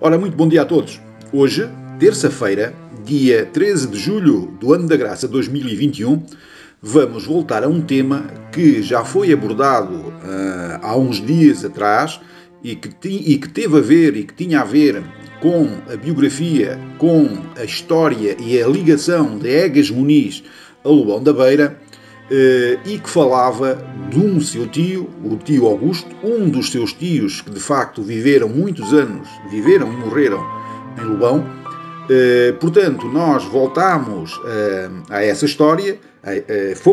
Ora, muito bom dia a todos. Hoje, terça-feira, dia 13 de julho do ano da graça 2021, vamos voltar a um tema que já foi abordado há uns dias atrás e que teve a ver e que tinha a ver com a biografia, com a história e a ligação de Egas Muniz a Lobão da Beira, e que falava de um seu tio, o tio Augusto, um dos seus tios que de facto viveram muitos anos, viveram e morreram em Lobão. Portanto, nós voltámos a essa história, fui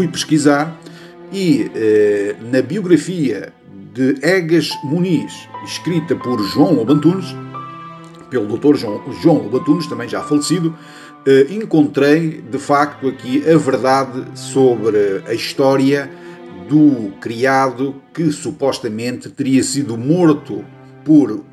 pesquisar e na biografia de Egas Muniz, escrita por João Lobo Antunes, pelo Dr. João Lobo Antunes, também já falecido, encontrei de facto aqui a verdade sobre a história do criado que supostamente teria sido morto pelo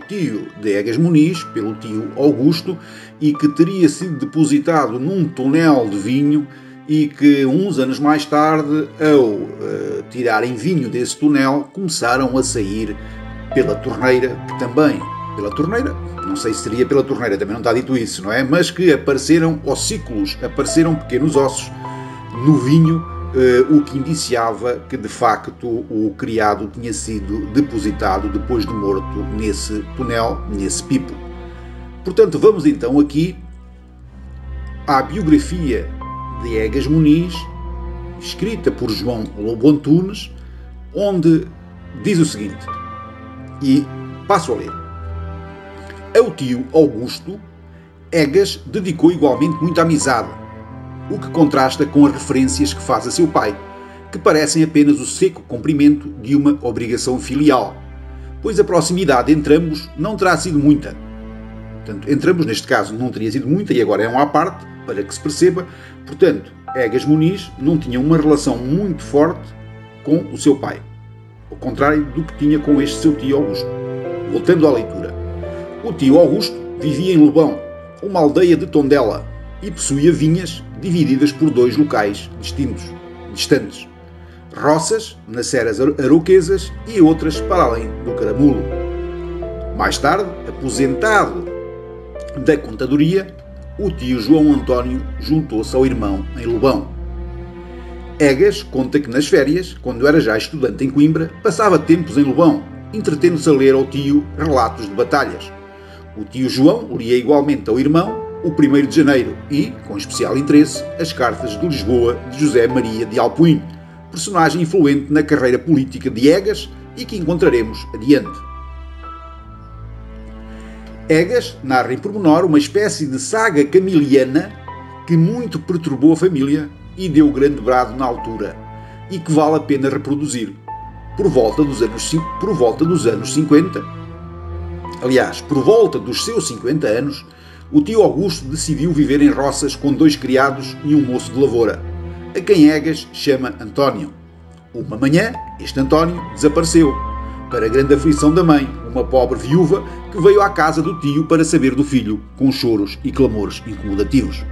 tio de Egas Muniz, pelo tio Augusto, e que teria sido depositado num tonel de vinho e que uns anos mais tarde, ao tirarem vinho desse tonel, começaram a sair pela torneira, que também pela torneira, não sei se seria pela torneira, também não está dito isso, não é? Mas que apareceram ossículos, apareceram pequenos ossos no vinho, o que indiciava que de facto o criado tinha sido depositado depois de morto nesse tonel, nesse pipo. Portanto, vamos então aqui à biografia de Egas Muniz, escrita por João Lobo Antunes, onde diz o seguinte, e passo a ler. Ao tio Augusto, Egas dedicou igualmente muita amizade, o que contrasta com as referências que faz a seu pai, que parecem apenas o seco cumprimento de uma obrigação filial, pois a proximidade entre ambos não terá sido muita. Portanto, entre ambos, neste caso, não teria sido muita, e agora é um à parte, para que se perceba. Portanto, Egas Muniz não tinha uma relação muito forte com o seu pai, ao contrário do que tinha com este seu tio Augusto. Voltando à leitura. O tio Augusto vivia em Lobão, uma aldeia de Tondela, e possuía vinhas divididas por dois locais distantes. Roças nas serras aroquesas e outras para além do Caramulo. Mais tarde, aposentado da contadoria, o tio João António juntou-se ao irmão em Lobão. Egas conta que nas férias, quando era já estudante em Coimbra, passava tempos em Lobão, entretendo-se a ler ao tio relatos de batalhas. O tio João lia igualmente ao irmão o 1º de janeiro e, com especial interesse, as cartas de Lisboa de José Maria de Alpuim, personagem influente na carreira política de Egas e que encontraremos adiante. Egas narra em pormenor uma espécie de saga camiliana que muito perturbou a família e deu grande brado na altura, e que vale a pena reproduzir. Por volta dos anos 50, aliás, por volta dos seus 50 anos, o tio Augusto decidiu viver em roças com 2 criados e um moço de lavoura, a quem Egas chama António. Uma manhã, este António desapareceu, para grande aflição da mãe, uma pobre viúva que veio à casa do tio para saber do filho, com choros e clamores incomodativos.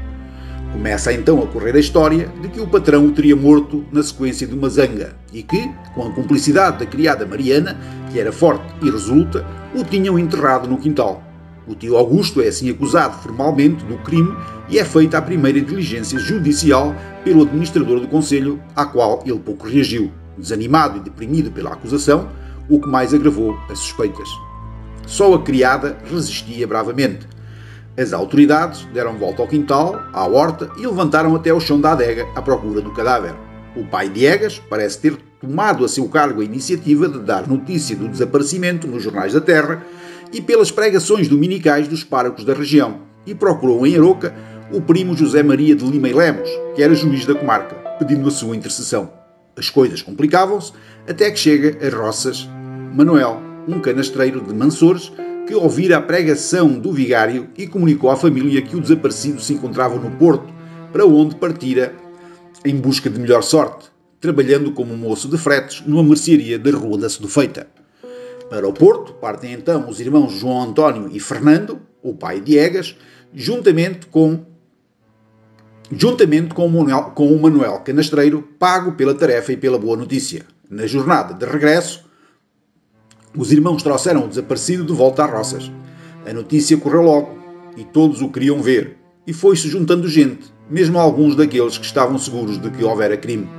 Começa então a correr a história de que o patrão o teria morto na sequência de uma zanga e que, com a cumplicidade da criada Mariana, que era forte e resoluta, o tinham enterrado no quintal. O tio Augusto é assim acusado formalmente do crime e é feita a primeira diligência judicial pelo administrador do concelho, à qual ele pouco reagiu, desanimado e deprimido pela acusação, o que mais agravou as suspeitas. Só a criada resistia bravamente. As autoridades deram volta ao quintal, à horta, e levantaram até ao chão da adega à procura do cadáver. O pai de Egas parece ter tomado a seu cargo a iniciativa de dar notícia do desaparecimento nos jornais da terra e pelas pregações dominicais dos párocos da região, e procurou em Aroca o primo José Maria de Lima e Lemos, que era juiz da comarca, pedindo a sua intercessão. As coisas complicavam-se até que chega a Roças Manuel, um canastreiro de Mansores, que ouvira a pregação do vigário e comunicou à família que o desaparecido se encontrava no Porto, para onde partira em busca de melhor sorte, trabalhando como moço de fretes numa mercearia da Rua da Sedufeita. Para o Porto partem então os irmãos João António e Fernando, o pai de Egas, juntamente com o Manuel Canastreiro, pago pela tarefa e pela boa notícia. Na jornada de regresso, Os irmãos trouxeram o desaparecido de volta às roças. A notícia correu logo, e todos o queriam ver, e foi-se juntando gente, mesmo alguns daqueles que estavam seguros de que houvera crime.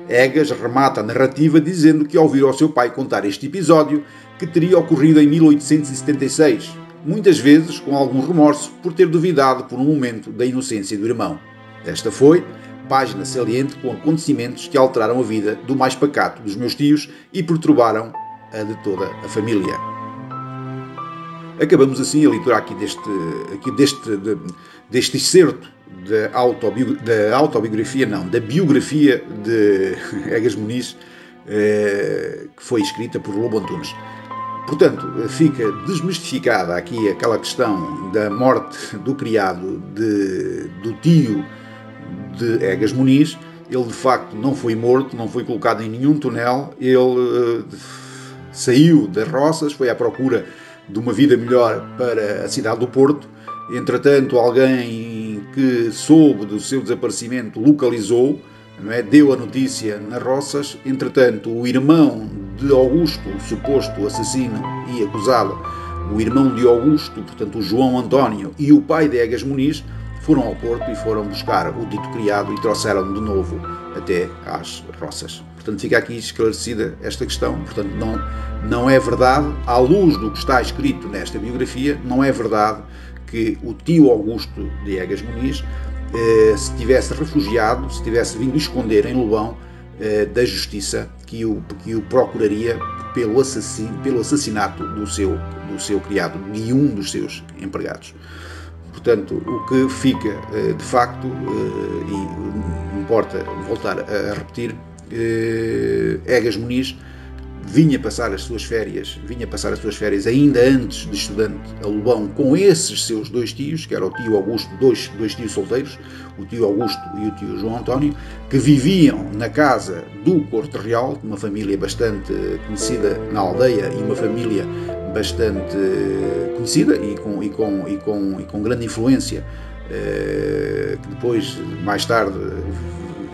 Egas remata a narrativa dizendo que ouviu ao seu pai contar este episódio, que teria ocorrido em 1876, muitas vezes com algum remorso por ter duvidado por um momento da inocência do irmão. Esta foi página saliente com acontecimentos que alteraram a vida do mais pacato dos meus tios e perturbaram a de toda a família. Acabamos assim a leitura aqui deste excerto da biografia de Egas Muniz, que foi escrita por Lobo Antunes. Portanto, fica desmistificada aqui aquela questão da morte do criado do tio de Egas Muniz. Ele de facto não foi morto, não foi colocado em nenhum túnel, ele saiu das roças, foi à procura de uma vida melhor para a cidade do Porto. Entretanto, alguém que soube do seu desaparecimento localizou, deu a notícia nas roças. Entretanto, o irmão de Augusto, o suposto assassino e acusado, o irmão de Augusto, portanto o João António, e o pai de Egas Muniz foram ao Porto e foram buscar o dito criado e trouxeram de novo até às roças. Portanto, fica aqui esclarecida esta questão. Portanto, não é verdade, à luz do que está escrito nesta biografia, não é verdade que o tio Augusto de Egas Muniz se tivesse refugiado, se tivesse vindo esconder em Lobão da justiça que o procuraria pelo assassinato do seu criado, de um dos seus empregados. Portanto, o que fica de facto, e importa voltar a repetir, Egas Muniz vinha passar as suas férias ainda antes de estudante a Lobão com esses seus dois tios, que era o tio Augusto, dois tios solteiros, o tio Augusto e o tio João António, que viviam na casa do Corte Real, uma família bastante conhecida na aldeia e uma família bastante conhecida e com grande influência, que depois, mais tarde,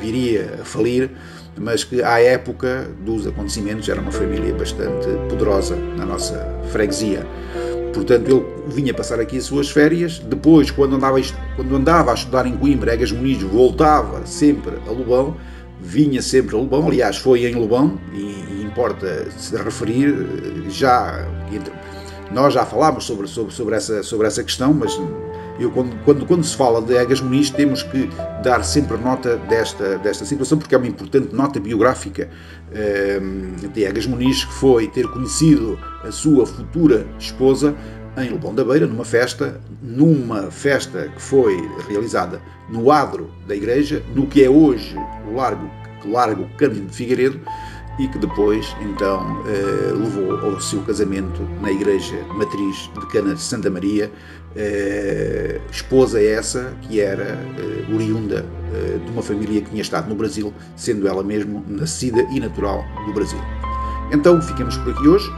viria a falir, mas que à época dos acontecimentos era uma família bastante poderosa na nossa freguesia. Portanto, ele vinha passar aqui as suas férias. Depois, quando andava a estudar em Coimbra, Egas Muniz voltava sempre a Lobão, vinha sempre a Lobão. Aliás, foi em Lobão, e importa se referir, nós já falámos sobre essa questão, mas quando se fala de Egas Muniz, temos que dar sempre nota desta situação, porque é uma importante nota biográfica de Egas Muniz, que foi ter conhecido a sua futura esposa em Lobão da Beira, numa festa que foi realizada no adro da igreja, no que é hoje o Largo Cândido de Figueiredo, e que depois, então, levou ao seu casamento na igreja matriz de Cana de Santa Maria, esposa essa que era oriunda de uma família que tinha estado no Brasil, sendo ela mesmo nascida e natural do Brasil. Então, ficamos por aqui hoje.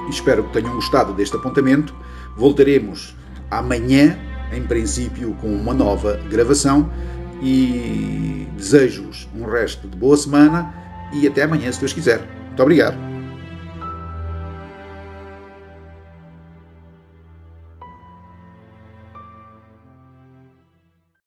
Espero que tenham gostado deste apontamento. Voltaremos amanhã, em princípio, com uma nova gravação, e desejo-vos um resto de boa semana e até amanhã, se Deus quiser. Muito obrigado.